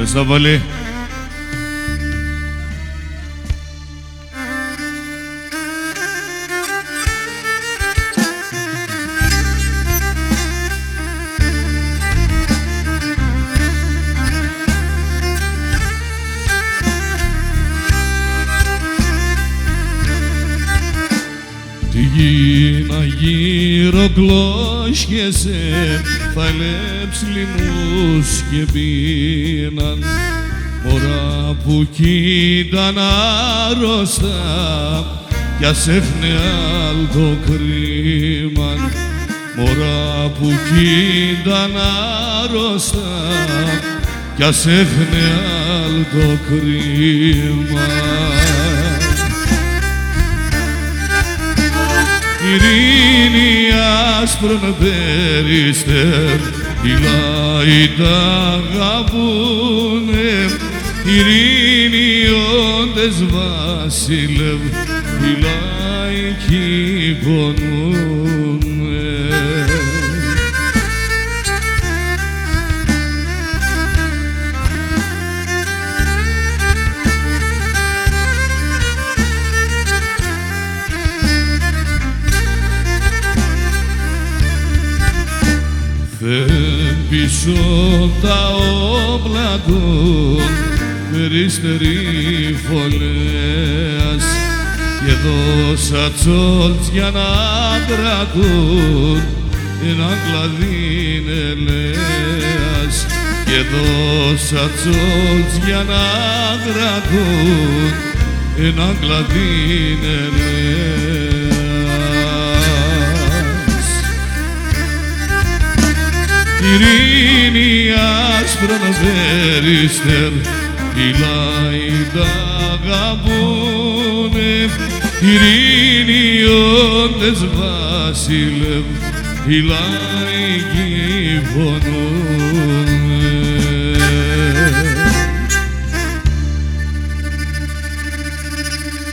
Ευχαριστώ πολύ. Τη γη να γυροκλώσχεσαι, θα λέψ λοιμούς και πίναν, μωρά που κοίταν άρρωστα κι ας έφνε άλλ το κρίμαν, μωρά που κοίταν άρρωστα κι ας έφνε άλλ το κρίμαν. Ειρήνη άσπρον περίστερ, οι λαοί τα αγαπούνε, ειρήνη όντες βασίλευ, οι λαοί κυπονούνε. Πίσω τα όπλα των περίστερη φωλέας και δώσα τσόλτς για να κρατούν ένα κλαδί ελέας και δώσα τσόλτς για να κρατούν ένα κλαδί ελέας. Ειρήνη άσπρον περίστερ, οι λαοί τα αγαπούνε, ειρήνη όντες βασίλευ, οι λαοί κυπονούνε.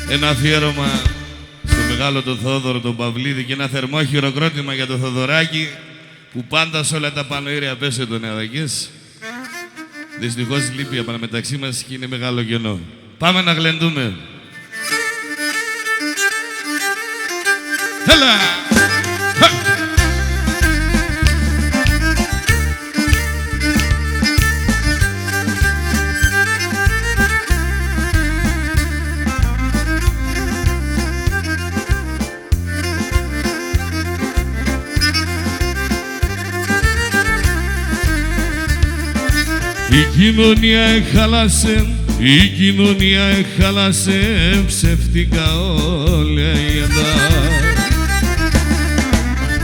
Ένα αφιέρωμα στο μεγάλο τον Θόδωρο τον Παυλίδη και ένα θερμό χειροκρότημα για τον Θοδωράκη που πάντα σε όλα τα πανοήρια πέσε τον Εαδακής. Δυστυχώς λείπει από μεταξύ μας και είναι μεγάλο κενό. Πάμε να γλεντούμε. Έλα! Η κοινωνία έχαλασε, η κοινωνία έχαλασε ψεύτικα όλα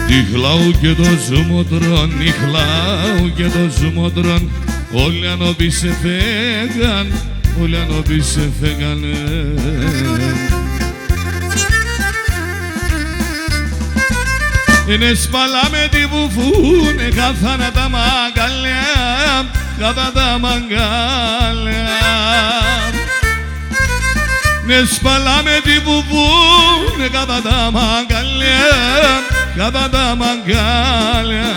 η Ιχλάου και το ζουμοτρών, Ιχλάου και το ζουμοτρών, όλοι ανώπι σε φέγαν, όλοι ανώπι σε φέγανε. Είναι σπαλάμε τη βουφούνε, καθάνα τα μαγκαλιά, κατά τα μαγκάλια. Ναι σπαλάμε τη βουβούνε κατά τα μαγκάλια, κατά τα μαγκάλια.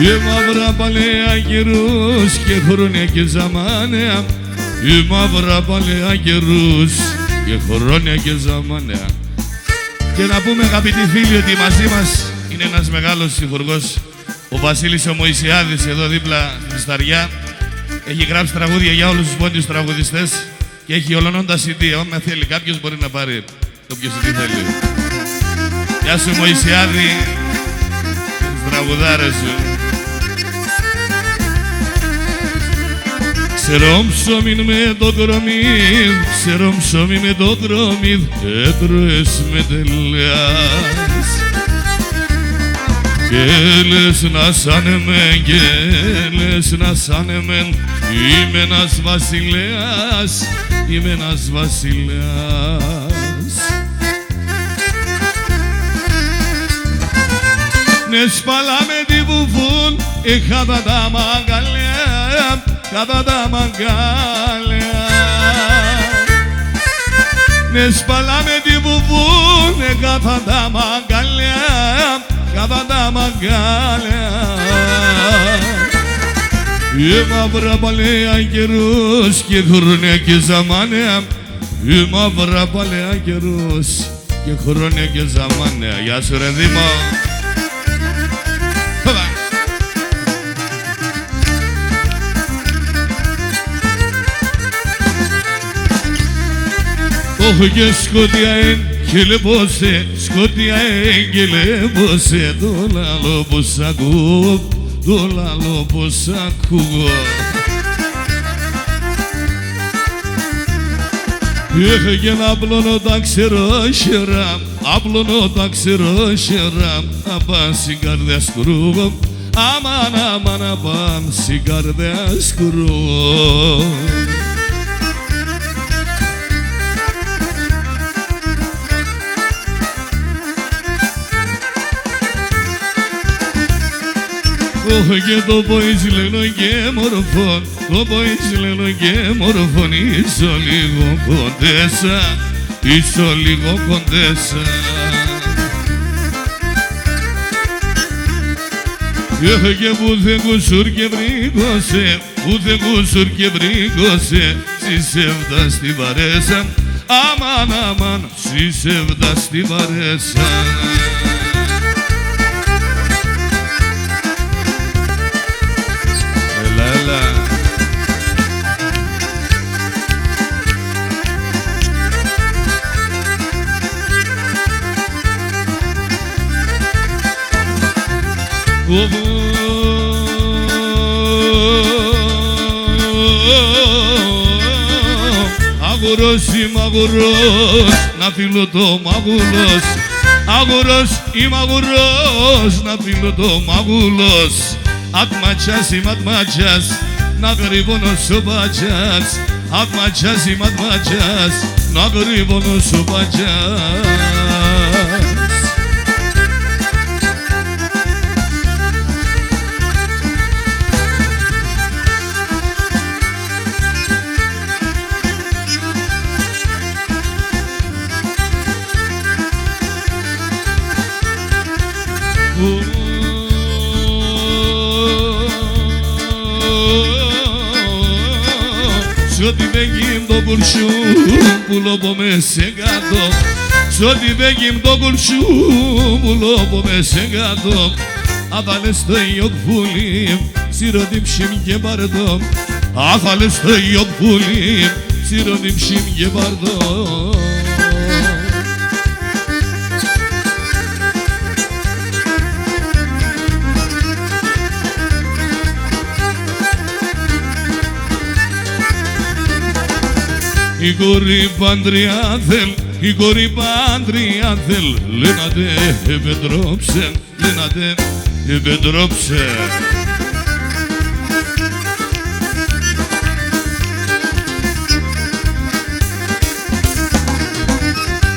Οι μαύρα παλαιά καιρούς και χρόνια και ζαμάνια, οι μαύρα παλαιά καιρούς και χρόνια και ζαμάνια. Και να πούμε αγαπητοί φίλοι ότι μαζί μας είναι ένας μεγάλος συγχουργός, ο Βασίλης ο Μωυσιάδης, εδώ δίπλα στη Σταριά. Έχει γράψει τραγούδια για όλους τους πόντιους τραγουδιστές και έχει ολονών τα CD. Άμα θέλει κάποιος μπορεί να πάρει το ποιο CD θέλει. Γεια σου Μωυσιάδη, τις τραγουδάρες σου. Ξέρω ψωμί με το κρομίδ, ξέρω ψωμί με το κρομίδ, έτρωες με τελειάς. Και λες να σάνε μεν, και λες να σάνε μεν, είμαι ένας βασιλέας, είμαι ένας βασιλέας. Ναι σπαλάμε τη βουβούν, κατά τα μαγκαλιά, κατά τα μαγκάλια. Ναι σπαλάμε τη βουβούν, κατά τα μαγκαλιά, κατά τα μαγκάλια. μαύρα παλαιά καιρούς και χρόνια και ζαμάνια. Μαύρα παλαιά καιρούς και χρόνια και ζαμάνια. Γεια σου ρε Δήμο. Όχι και σκοτία και λεπώσε, σκοτία και λεπώσε. Το λαλό που σ' ακούω, το λαλό που σ' ακούω. Έχω και να απλώνω τα ξερόσχερα, απλώνω τα ξερόσχερα. Απάν στην καρδιά σκρούγω, αμάν αμάν απάν στην καρδιά σκρούγω. Όχι και το ποϊσλένο και μορφόν, το ποϊσλένο και μορφόν. Είσαι λίγο κοντέσα, είσαι λίγο κοντέσα. Έχω και πούθε κουσούρ και βρήκωσε, πούθε κουσούρ και βρήκωσε. Συσέβδα στη βαρέσα, αμάν αμάν, συσέβδα στη βαρέσα. Αγορός είμαι αγορός, να φύλλω το μαγουλός. Αγορός είμαι αγορός, να φύλλω το μαγουλός. Ατματσάς είμαι ατματσάς, να γρυβώνω σου πατσάς. Ατματσάς είμαι ατματσάς, να γρυβώνω σου πατσάς. Σ' ό,τι βέγγιμ το κουρσού που λόπω με σε κάτω. Σ' ό,τι βέγγιμ το κουρσού που λόπω με σε κάτω. Άθαλες το ιοκφούλι, σιροδίψιμ και μπαρδό. Άθαλες το ιοκφούλι, σιροδίψιμ και μπαρδό. Η κόρη πάντρια θέλ, η κόρη πάντρια θέλ. Λένατε επεντρόψε, λένατε επεντρόψε.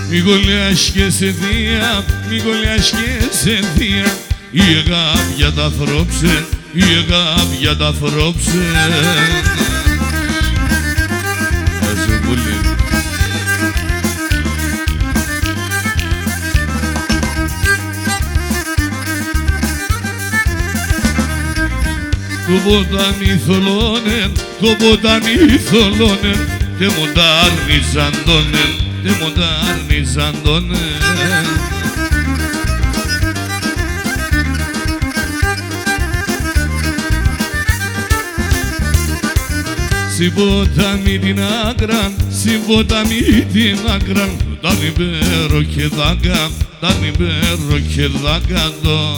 Μη κολλιάς και σε θεία, μη κολλιάς και σε θεία. Η αγάπη τα θρόψε, η αγάπη τα θρόψε. Το ποτάμι θολώνεν, το ποτάμι θολώνεν. Τε μοντάρνιζαν τόνεν, τε μοντάρνιζαν τόνεν. Συ ποτάμι την άκραν, συ ποτάμι την άκραν. Τα νιμπέρο και δάκα, τα νιμπέρο και δάκα το.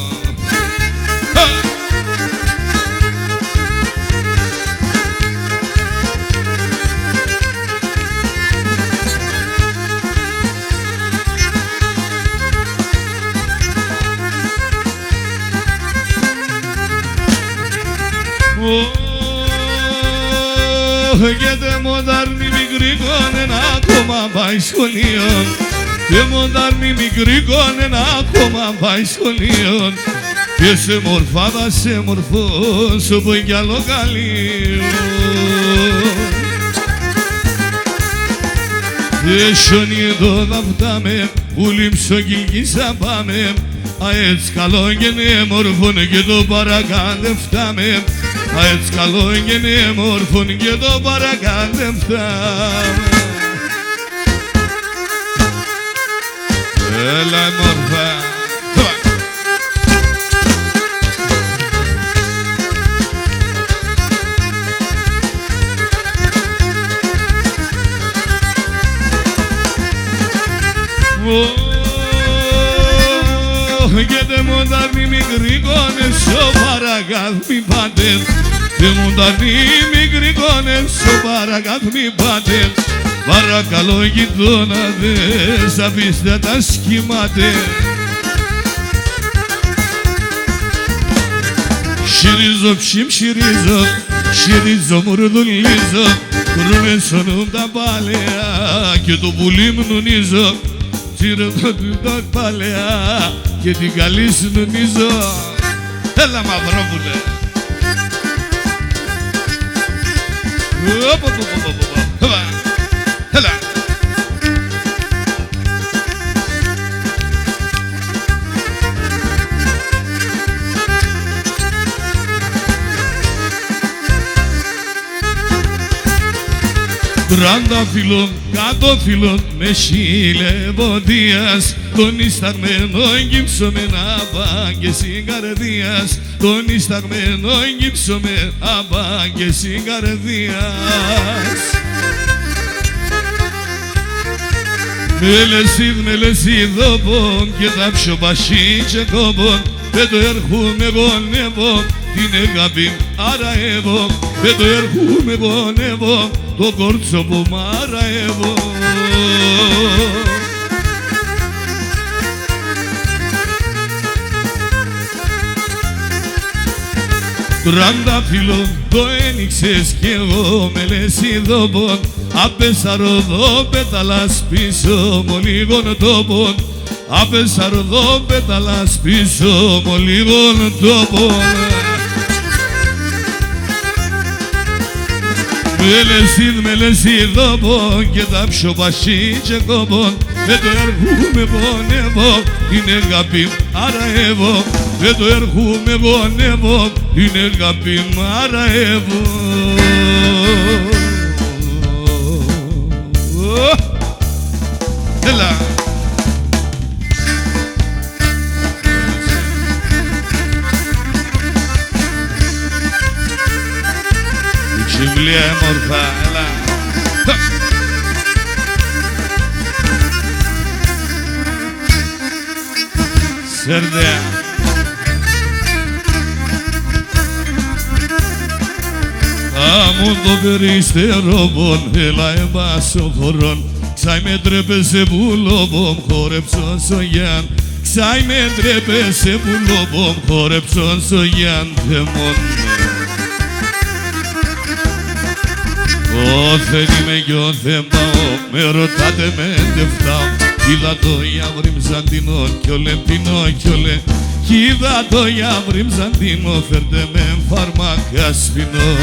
Και τε μοντάρνη μικρή κόνεν ακόμα πάει σχολείο. Τε μοντάρνη μικρή κόνεν ακόμα πάει σχολείο. Και σε μορφάδα σε μορφώσω που κι άλλο καλείο. Τε σιωνί το δαφτάμε, που λείψω κυλκίσα πάμε. Α έτσι καλό και ναι μορφών και το παρακάτω φτάμε. έτσι καλό έγινε μόρφων και το παρακάτευτα. Έλα μόρφα. Και δε μου τα μη μικρικόνες ο παρακάτ μη πάτε. Δε μου τα μη μικρικόνες ο παρακάτ μη πάτε. Παρακαλώ γειτόναδες αφήστε τα σχημάτε. Şirizo pşim şirizo, şirizo murdullizo, kurme sonunda balea, και το πουλί μου νουνίζω, τσίρω το τούτο παλαιά, και την καλή σου νουνίζω. Έλα μαυρόπουλε. Έλα. Τρανταφύλλον, κατόφυλλον, με χιλεβοδίας, τον ισταγμένο γύψω με απάγγες καρδίας, τον ισταγμένο γύψω με απάγγες καρδίας. Μελεσίδοπον και τα ψωπασί και κόμπον, δεν το έρχομαι γονεύω, την αγάπη αραεύω, δεν το έρχομαι γονεύω, το κόρτσο που μ' αραεύω. Τρανταφύλλον το ένιξες κι εγώ με λεσίδοπον, απέσαροδό πέταλας πίσω μου λίγον τόπον, απέσαροδό πέταλας πίσω μου λίγον τόπον. Με λεσίδοπον και τα ψωπασί και κόμπον, δεν το έρχομαι πονεύω, την αγάπη αραεύω, δεν το έρχομαι πονεύω, την αγάπη μ' αραεύω. Έλα. Βιβλία μορφά, έλα. Σέρδια. Άμον το περιστερόβον, έλα εμπάσο χωρών, ξάι με τρέπεσε πουλόβον, χορέψον σογιάν, ξάι με τρέπεσε πουλόβον, χορέψον σογιάν, θεμόν. Όθεν είμαι κι όθεν πάω, με ρωτάτε με εντεφτάω, είδα το Ιαβρή Μζαντινό κι όλε πεινώ κι όλε, κι είδα το Ιαβρή Μζαντινό, φέρτε με φάρμακα σπινώ.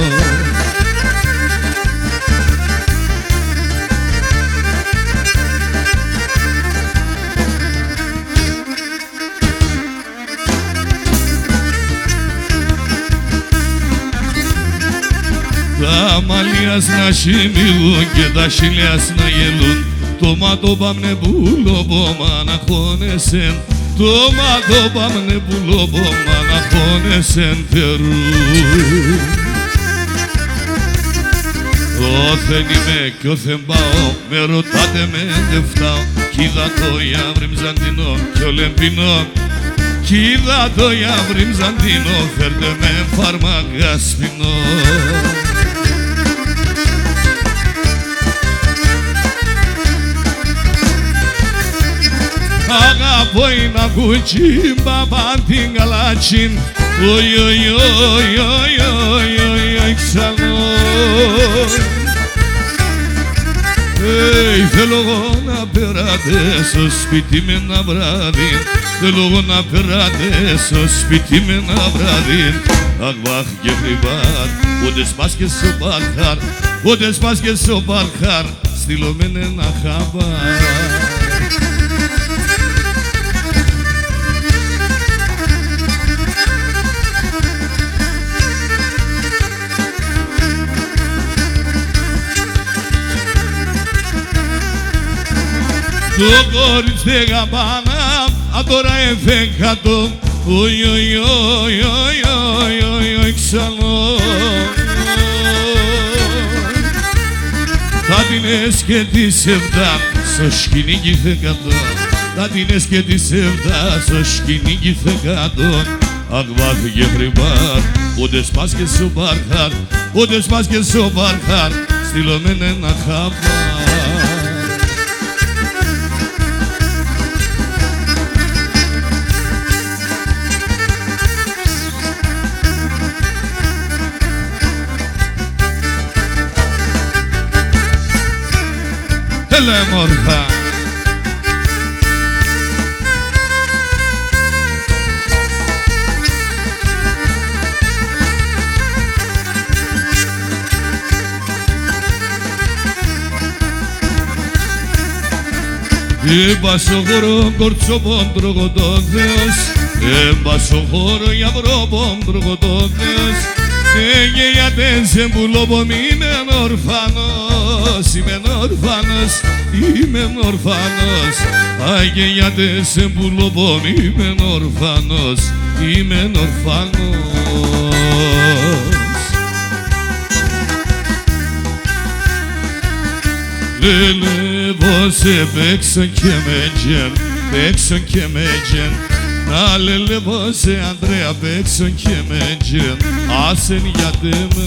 Τα μαλλιάς να χυμιλούν και τα χιλιάς να γελούν, το μάτο πάμνε πουλόμπο να χώνεσεν, το μάτο πάμνε πουλόμπο να χώνεσεν θερού. Όθεν είμαι κι όθεν πάω, με ρωτάτε με εντεφτάω, κι είδα το Ιαβρή Μζαντινό κι όλεν πεινώ, κι είδα το Ιαβρή Μζαντινό, φέρτε με φάρμακα σπινώ. Αγαπώ να κουτσίν παπάν την καλάτσιν, οι ξανώ. Θέλω εγώ να περάτε στο σπίτι με ένα βράδυ, θέλω εγώ να περάτε στο σπίτι με ένα βράδυ. Αχ βάχ και φριβάρ, ούτε σπάς και στο παρχάρ, ούτε σπάς και στο παρχάρ, στείλω με ένα χαμπάρ. το κορίτσι δεν γαμπάνα, αν τώρα εφέκατο, οι, οι, οι, οι, οι, ξανό. Θα την έσκε τις 7 στο σκηνίκι θεκατό, θα την έσκε τις 7 στο σκηνίκι θεκατό. Αχ, βάθηκε φρυμπάρ, ούτε σπάς και σου μπαρχάρ, ούτε σπάς και σου μπαρχάρ, στείλωμεν ένα χαμπάρ. Έλα μόρφα. Έμπα στο χώρο κορτσόπον τρογωτό Θεός, έμπα στο χώρο για βρόπον τρογωτό Θεός. Και γιατί σε πουλόπον είμαι ορφανός, είμαι ορφανός, είμαι ορφανός. Και γιατί σε πουλόπον είμαι ορφανός, είμαι ορφανός. Λελεύωσε παίξω και με τζεν, παίξω και με τζεν. Να λελεύωσε Ανδρέα παίξω και με τζεν, άσεν γιατί με.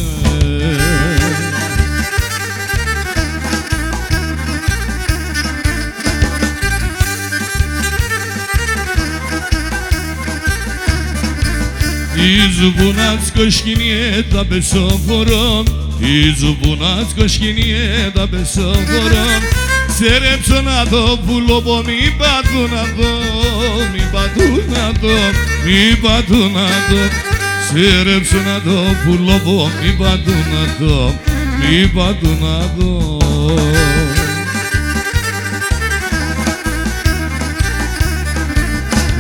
Η ζουμπουνάτσκο σκηνιέτα πεσόφορον, η ζουμπουνάτσκο σκηνιέτα πεσόφορον. Σέρεψω να το πουλόπο, μη πατού να το, μη πατού να το, μη πατού να το. Σέρεψω να το πουλόπο, μη πατού να το, μη πατού να το.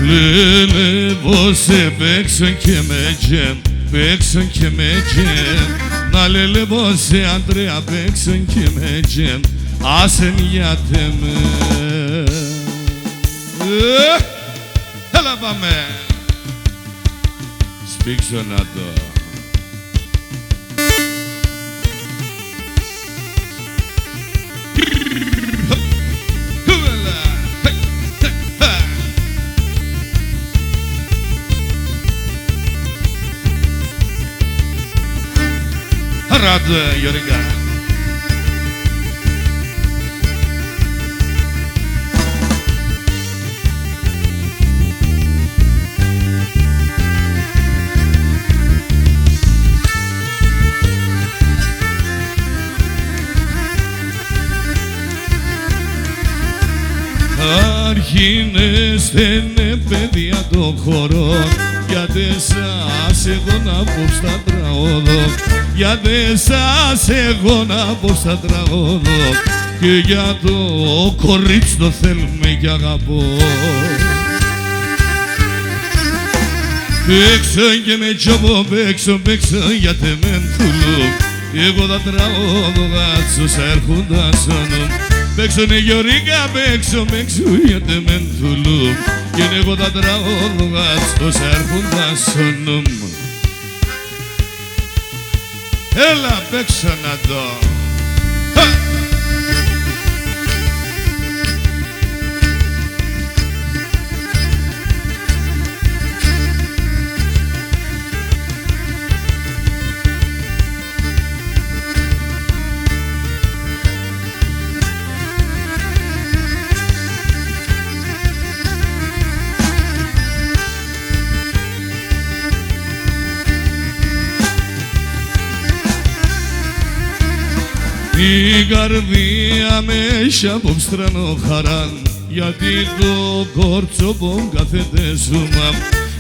Λελεύωσε παίξω και με τζεν, παίξω και με τζεν. Να λελεύωσε Ανδρέα παίξω και με τζεν, άσεν γιατί με. Έλα πάμε. Σπίξω να το. Ράδε, Γιώργα. Αρχίνες στενε παιδιά των χωρών, γιατί σας εγώ να πω στα τραγωδό, γιατί σας εγώ να πω στα τραγωδό, και για το κορίτσι το θέλουμε κι αγαπώ. Παίξω και με τσόπο, παίξω γιατί με θουλού, εγώ τα τραγωδό γάτσος έρχοντα σώνω. Παίξω ναι Γιώργα, παίξω γιατί με θουλού, και εγώ τα τραγωδό γάτσος έρχοντα σώνω. Έλα παίξω να το. Η καρδία με έχει απόψτρανο χαράν, γιατί το κορτσόπον κάθεται σούμα,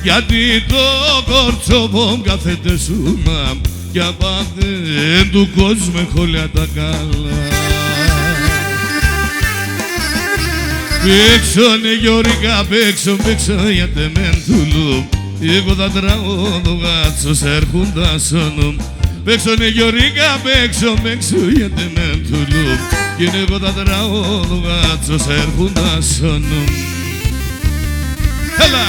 γιατί το κορτσόπον κάθεται σούμα, κι απάντε του κόσμου χωριά τα καλά. Παίξω ναι Γιώργα, παίξω γιατί μεν θουλού, εγώ τα τραγωδό γάτσος έρχοντα σώνω. Παίξω νεγιορίκα, παίξω γιατί με τουλού. Κι είναι εγώ τα τραγούδια τσος έρχουν τα σωνούν. Έλα!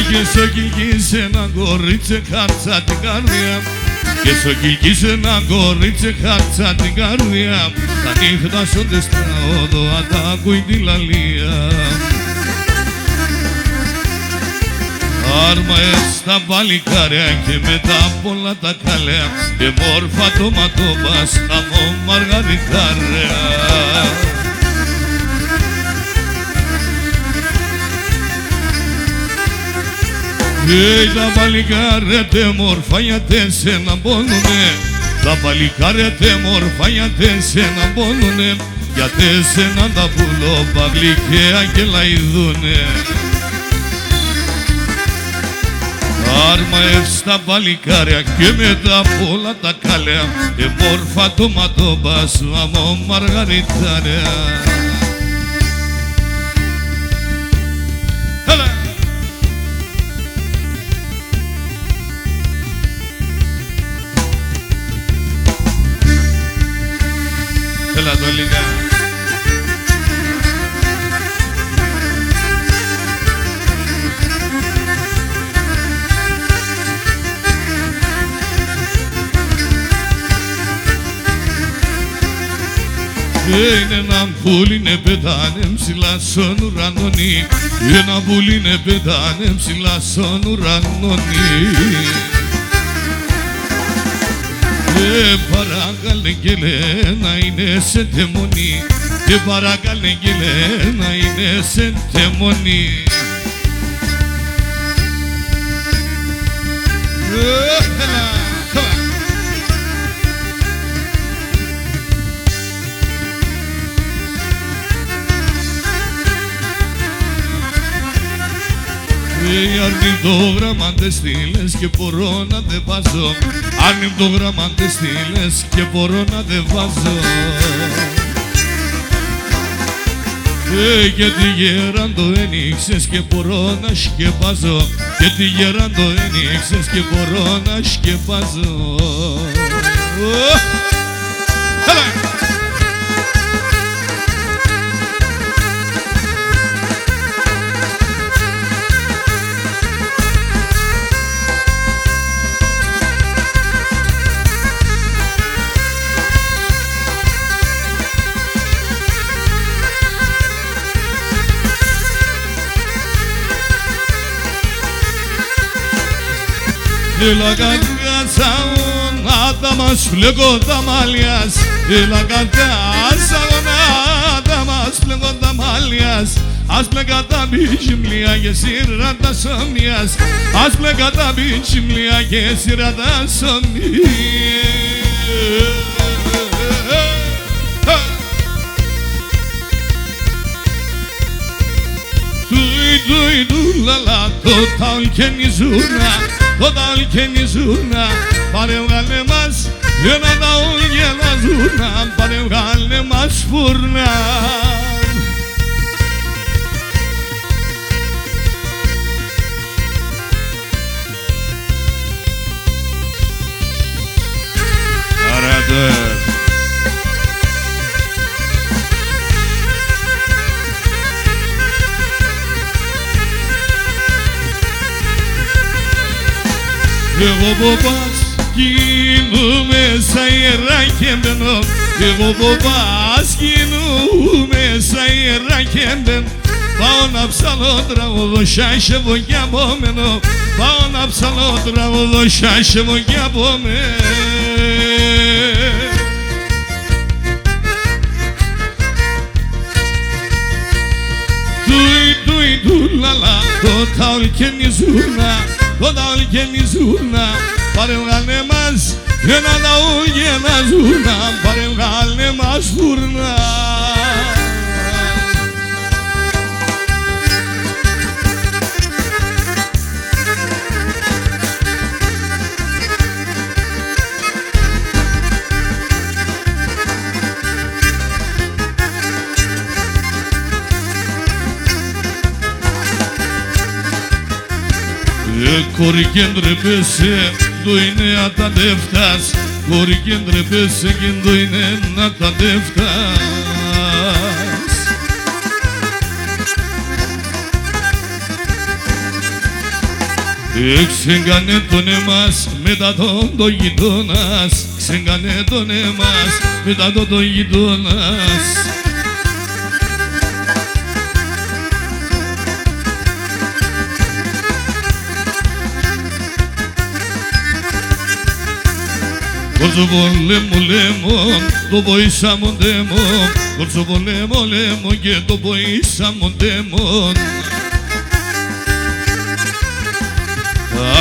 Και σοκυλκείς ένα κορίτσι χάρτσα την καρδιά. Και σοκυλκείς ένα κορίτσι χάρτσα την καρδιά. Τα νύχτα σώνται στα όδοα, τα ακούει τη λαλία. Άρμα στα παλικάρια και μετά απ' όλα τα καλέα. Και μόρφα το ματώπας, χαμό μαργαριτάρια. Τα παλικάρια τε μορφά γιατί σένα πόνουνε. Τα παλικάρια τε μορφά γιατί σένα πόνουνε. Γιατί σένα τα πουλόπαυλικαία και λαϊδούνε. Άρμα στα παλικάρια και μετά απ' όλα τα καλέα. Μόρφα το ματώπας, αμό μαργαριτάρια. Έλα το λίγα. Είναι ένα πουλίνε πετάνε ψηλά στον ουρανόνι. Ένα πουλίνε πετάνε ψηλά στον ουρανόνι. Παρακάλε και λέει να είναι σε τεμονή. Παρακάλε και λέει να είναι σε τεμονή. Αν το γράμμα τε στείλες και μπορώ να τε βάζω. Αν το γράμμα τε στείλες και μπορώ να τε βάζω. Και τη γεράν το ένιξες και μπορώ να σκεπάζω. Και τη γεράν το ένιξες και μπορώ να σκεπάζω. Έλα καρδιάσαον, άτα μας φλέγω τα μαλλιάς. Έλα καρδιάσαον, άτα μας φλέγω τα μαλλιάς. Ας πλέκα τα μπιχυμλία και σειρά τα σομιάς. Ας πλέκα τα μπιχυμλία και σειρά τα σομιάς. Τουι του λαλά, το ταουλ και νιζούνα. Το ταουλ και νιζούνα. Πάρε βγάλε μας ένα ταουλ και να ζούνα. Πάρε βγάλε μας φουρνά. Άρα εγώ ποπάς κινούμαι σαν ιερά και μπαίνω. Εγώ ποπάς κινούμαι σαν ιερά και μπαίνω. Πάω να ψαλώ τραγουδό σάσεβο κι απόμενο. Πάω να ψαλώ τραγουδό σάσεβο κι απόμενο. Τουι του λαλά, το ταουλ και νιζούνα. Το ταουλ και νιζούνα. Πάρε βγάλε μας ένα ταουλ και να ζούνα. Πάρε βγάλε μας φουρνά. χωρί και ντρέπεσαι, το είναι να τα ντεύτας, χωρί και ντρέπεσαι και το είναι να τα ντεύτας. Ξέγκανε τον εμάς μετά τον γειτόνας, ξέγκανε τον εμάς μετά τον γειτόνας. Κορτσο πολέμο λέμον, το βοήσα μοντέμον, κορτσο πολέμο λέμον και το βοήσα μοντέμον.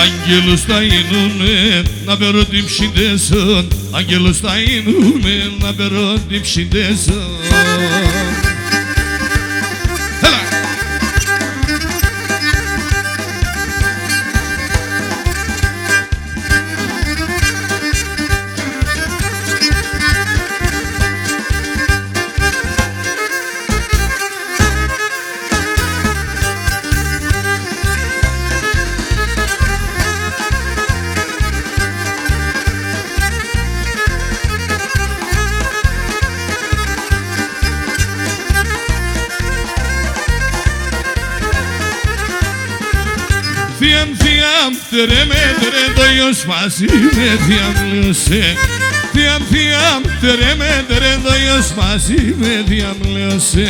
Άγγελος θα γίνουμε να περώ την ψυντέσον, άγγελος θα γίνουμε να περώ την ψυντέσον. Fiam, tereme, tere, doyos masime, fiam, leose. Fiam, tereme, tere, doyos masime, fiam, leose.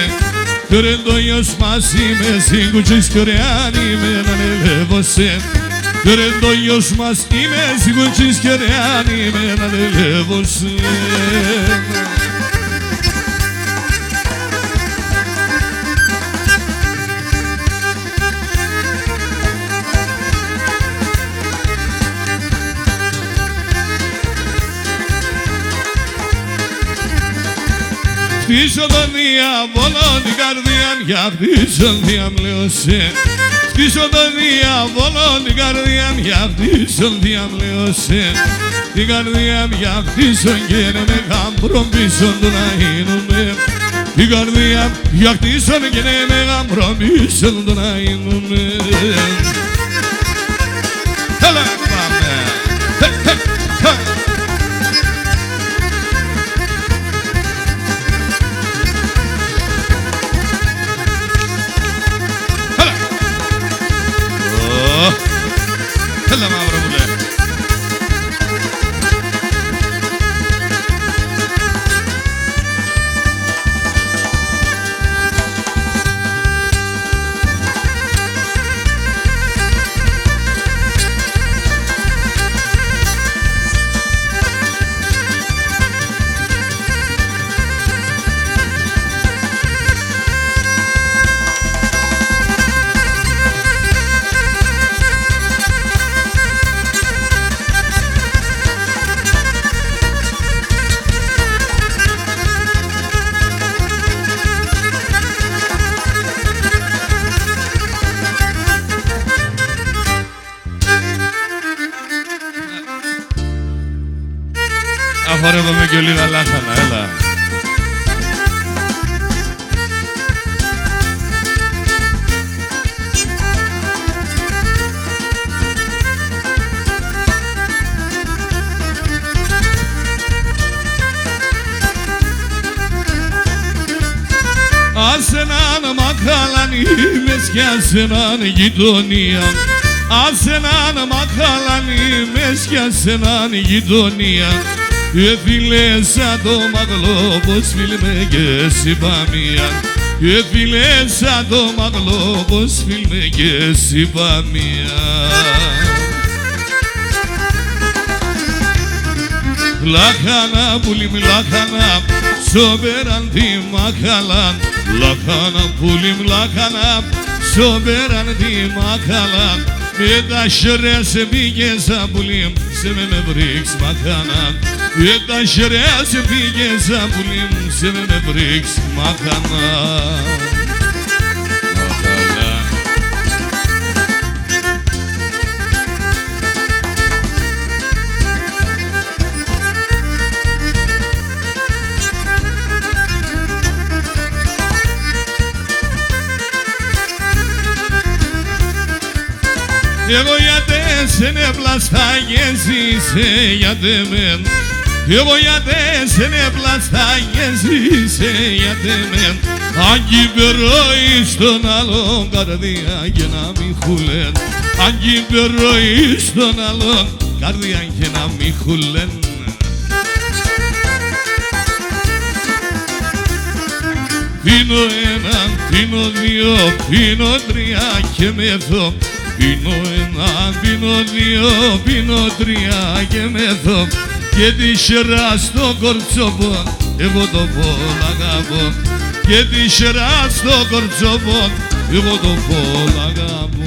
Tere, doyos masime, singucis coreani, me nanelevose. Tere, doyos masime, singucis coreani, me nanelevose. Χτίσω τον διάβολο την καρδιά για χτίσον διαμλέωσε. Χτίσω τον διάβολο την καρδιά για χτίσον διαμλέωσε. Την καρδιά για χτίσον και με γάμπρον πίσον του να γίνουμε. Την καρδιά για χτίσον και με γάμπρον πίσον του να γίνουμε. Έλα πάμε. Έλα μαύρο μου λέει. Χορεύαμε και λίγα λάχανα, έλα. Ας έναν μακαλάνι μες κι ας έναν γειτονία. Ας έναν μακαλάνι μες κι ας έναν γειτονία. Φίλε σαν το μαγλό πως φίλμε και συμπαμία. Φίλε σαν το μαγλό πως φίλμε και συμπαμία. Λάχανα πουλιμ λάχανα σοβέραν τη μαχαλάν. Λάχανα πουλιμ λάχανα σοβέραν τη μαχαλάν. Με τα σιωρές πήγες απουλίμ σε με βρήξ μαχανάν. Με τα σιωρές πήγες απουλίμ σε με βρήξ μαχανάν. Εγώ γιατί sene plasta gezise yademen εγώ γιατί σενε πλάστα γεζήσε γιατί μεν αγκυπερόι στον άλλον καρδιά και να μην χουλέν αγκυπερόι στον άλλον καρδιά και να μην χουλέν. Πίνω έναν, πίνω δύο, πίνω τρία και μεθώ πίνω έναν, πίνω δύο, πίνω τρία και μεθώ και τη σειρά στο κορτσόπον, εγώ το πόλ αγαπώ. Και τη σειρά στο κορτσόπον, εγώ το πόλ αγαπώ.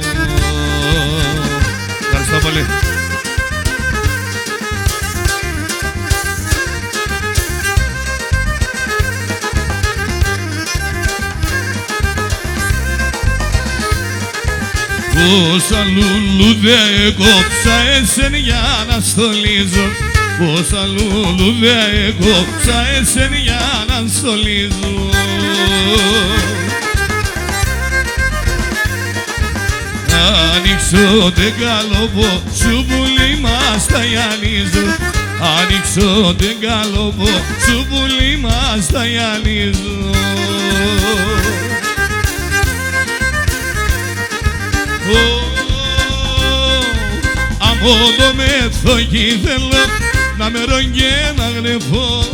Ευχαριστώ πολύ. Πόσα λουλούδια έκοψα εσέν για να στολίζω πόσα λουλούδια έκοψα εσέν για να στολίζω. Άνοιξω τε καλοπό σου πουλί μας τα γυαλίζω άνοιξω τε καλοπό σου πουλί μας τα γυαλίζω. Από το μέθοχι θέλω να με ρογγέ να γλεφώ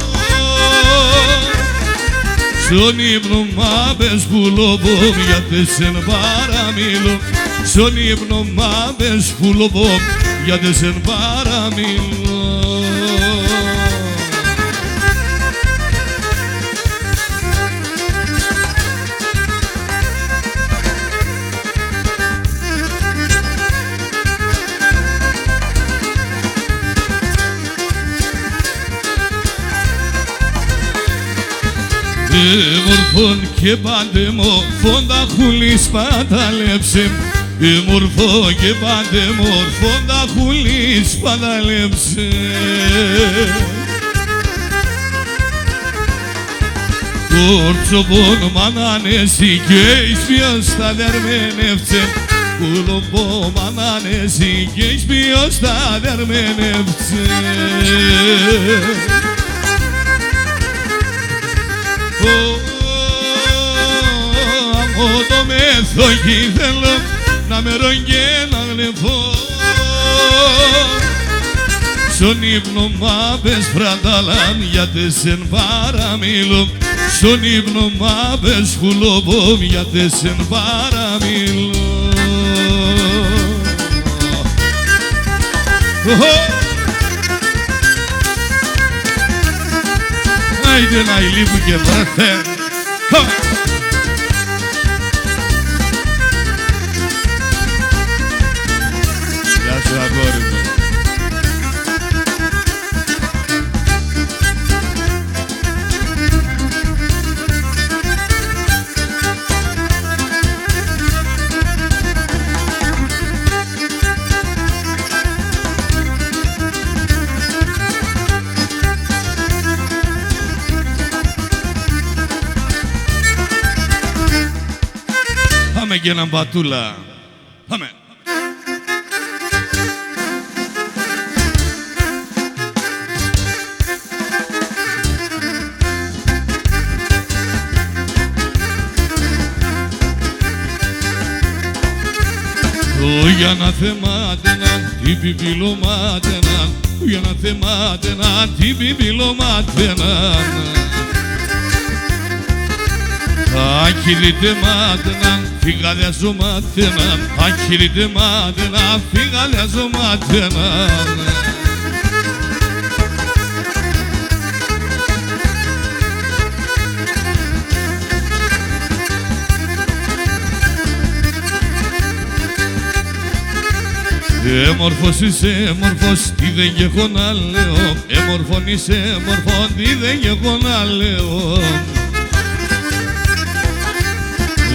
στον ύπνο μ' πες πουλοπώ γιατί σεν παραμιλώ στον ύπνο μ' πες πουλοπώ γιατί σεν παραμιλώ. Μορφών και παντεμορφών τα χουλής παταλέψε μορφών και παντεμορφών τα χουλής παταλέψε. Κορτσοπών μανάνεση και εις ποιος τα δερμενεύσε κουλοπό μανάνεση και εις ποιος τα δερμενεύσε. Από το μέθοχι θέλω να με ρογγέ να γλεφώ στον ύπνο μ' πες φρανταλάν γιατί σεν παραμιλώ στον ύπνο μ' πες χουλοπώ γιατί σεν παραμιλώ. Άιντε να ηλίπου και βρέθε. Γεια σου αγόρι μου. Πάμε και έναν πατούλα. Πάμε. Για να θεμάταιναν την πιπιλωμάταιναν για να θεμάταιναν την πιπιλωμάταιναν Άκυρητε μάταιναν, φυγαλιάζω μάταιναν Άκυρητε μάταιναν, φυγαλιάζω μάταιναν Έμορφος είσαι έμορφος, τι δεν έχω να λέω Έμορφον είσαι έμορφον, τι δεν έχω να λέω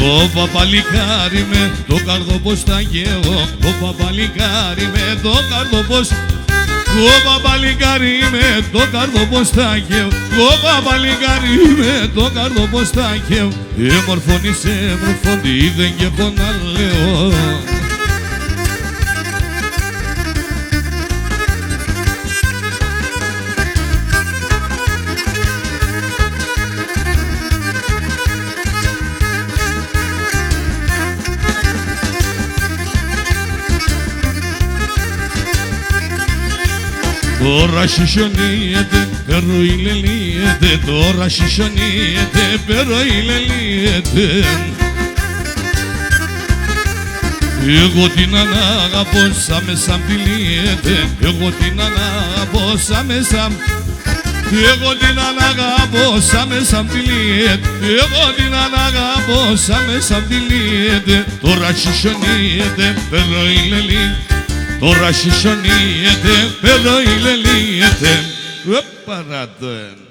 Ο παπαλικάρι με το καρδοπός τα γέω Ο παπαλικάρι με το καρδοπός Ο παπαλικάρι με το καρδοπός τα γέω Ο παπαλικάρι με το καρδοπός τα γέω Έμορφον είσαι έμορφον, τι δεν έχω να λέω Τώρα σισιονίεται, περό ηλελίεται, τώρα σισιονίεται, περό ηλελίεται. Εγώ την ανάγαπω σαν μέσα πηλίεται, εγώ την ανάγαπω σαν μέσα. Εγώ την ανάγαπω σαν μέσα πηλίεται, εγώ την ανάγαπω σαν μέσα πηλίεται. Τώρα σισιονίεται, περό ηλελίεται, τώρα σισιονίεται, περό ηλελίεται. Παρά το ένα.